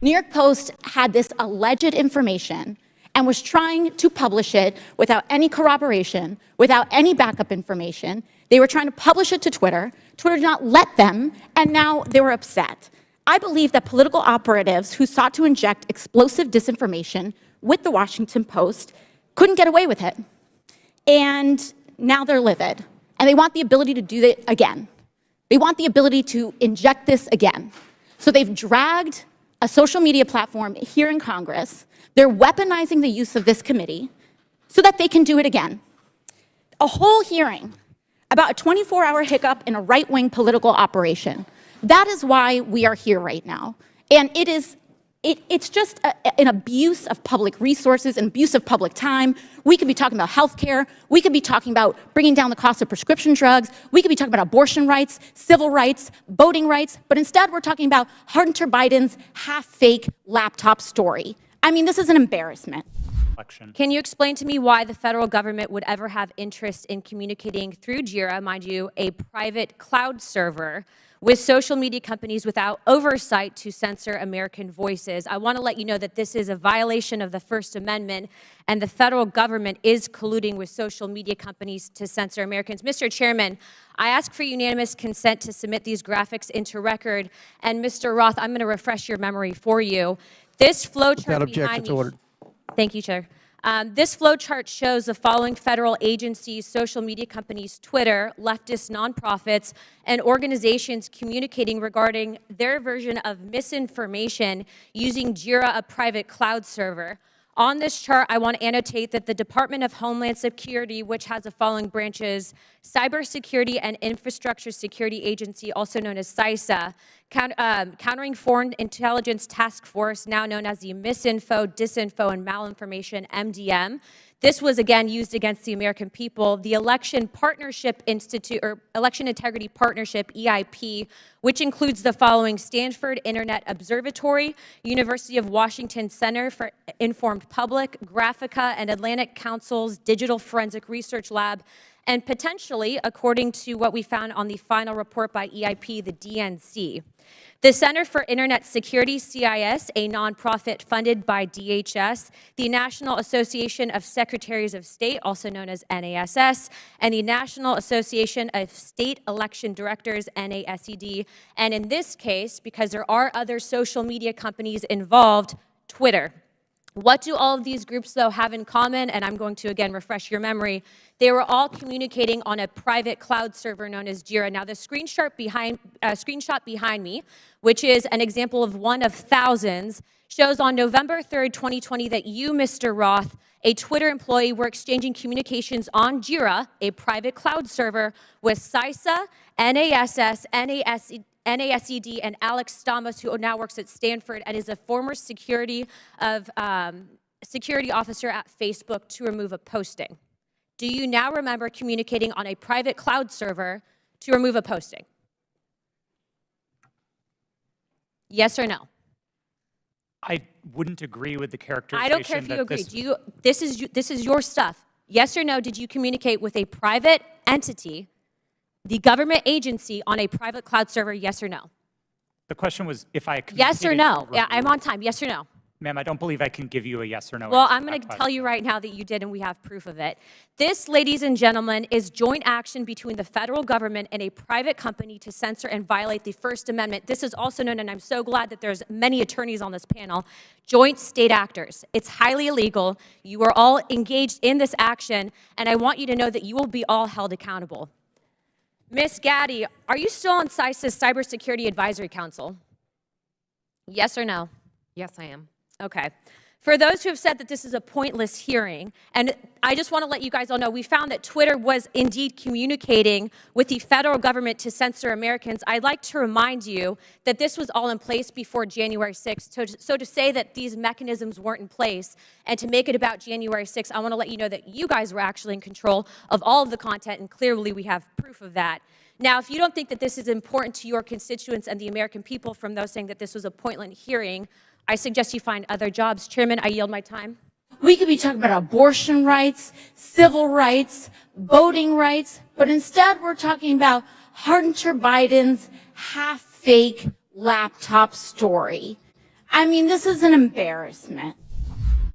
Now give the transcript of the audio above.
New York Post had this alleged information and was trying to publish it without any corroboration, without any backup information. They were trying to publish it to Twitter. Twitter did not let them, and now they were upset. I believe that political operatives who sought to inject explosive disinformation with the Washington Post couldn't get away with it. And now they're livid, and they want the ability to do it again. They want the ability to inject this again. So they've dragged a social media platform here in Congress. They're weaponizing the use of this committee so that they can do it again. A whole hearing about a 24-hour hiccup in a right-wing political operation. That is why we are here right now. And it's just an abuse of public resources, an abuse of public time. We could be talking about healthcare. We could be talking about bringing down the cost of prescription drugs. We could be talking about abortion rights, civil rights, voting rights. But instead, we're talking about Hunter Biden's half-fake laptop story. I mean, this is an embarrassment. Can you explain to me why the federal government would ever have interest in communicating through JIRA, mind you, a private cloud server, with social media companies without oversight to censor American voices? I want to let you know that this is a violation of the First Amendment, and the federal government is colluding with social media companies to censor Americans. Mr. Chairman, I ask for unanimous consent to submit these graphics into record. And Mr. Roth, I'm going to refresh your memory for you. This flowchart behind me. Thank you, Chair. This flowchart shows the following federal agencies, social media companies, Twitter, leftist nonprofits, and organizations communicating regarding their version of misinformation using JIRA, a private cloud server. On this chart, I want to annotate that the Department of Homeland Security, which has the following branches: Cybersecurity and Infrastructure Security Agency, also known as CISA, Countering Foreign Intelligence Task Force, now known as the Misinfo, Disinfo, and Malinformation, MDM. This was again used against the American people. The Election Partnership Institute, or Election Integrity Partnership, EIP, which includes the following: Stanford Internet Observatory, University of Washington Center for Informed Public, Graphica, and Atlantic Council's Digital Forensic Research Lab, and potentially, according to what we found on the final report by EIP, the DNC. The Center for Internet Security, CIS, a nonprofit funded by DHS, the National Association of Secretaries of State, also known as NASS, and the National Association of State Election Directors, NASED, and in this case, because there are other social media companies involved, Twitter. What do all of these groups, though, have in common? And I'm going to, again, refresh your memory. They were all communicating on a private cloud server known as JIRA. Now, the screenshot behind me, which is an example of one of thousands, shows on November 3rd, 2020, that you, Mr. Roth, a Twitter employee, were exchanging communications on JIRA, a private cloud server, with CISA, NASS, NASED, and Alex Stamos, who now works at Stanford and is a former security officer at Facebook, to remove a posting. Do you now remember communicating on a private cloud server to remove a posting? Yes or no? I wouldn't agree with the characterization. I don't care if you agree. This is your stuff. Yes or no, did you communicate with a private entity, the government agency, on a private cloud server? Yes or no? The question was if I communicated. Yes or no? Yeah, I'm on time. Yes or no? Ma'am, I don't believe I can give you a yes or no. Well, I'm going to tell you right now that you did, and we have proof of it. This, ladies and gentlemen, is joint action between the federal government and a private company to censor and violate the First Amendment. This is also known, and I'm so glad that there's many attorneys on this panel, joint state actors. It's highly illegal. You are all engaged in this action, and I want you to know that you will be all held accountable. Ms. Gaddy, are you still on CISA's Cybersecurity Advisory Council? Yes or no? Yes, I am. Okay. For those who have said that this is a pointless hearing, and I just want to let you guys all know, we found that Twitter was indeed communicating with the federal government to censor Americans. I'd like to remind you that this was all in place before January 6th. So to say that these mechanisms weren't in place and to make it about January 6th, I want to let you know that you guys were actually in control of all of the content, and clearly we have proof of that. Now, if you don't think that this is important to your constituents and the American people from those saying that this was a pointless hearing, I suggest you find other jobs. Chairman, I yield my time. We could be talking about abortion rights, civil rights, voting rights, but instead we're talking about Hunter Biden's half-fake laptop story. I mean, this is an embarrassment.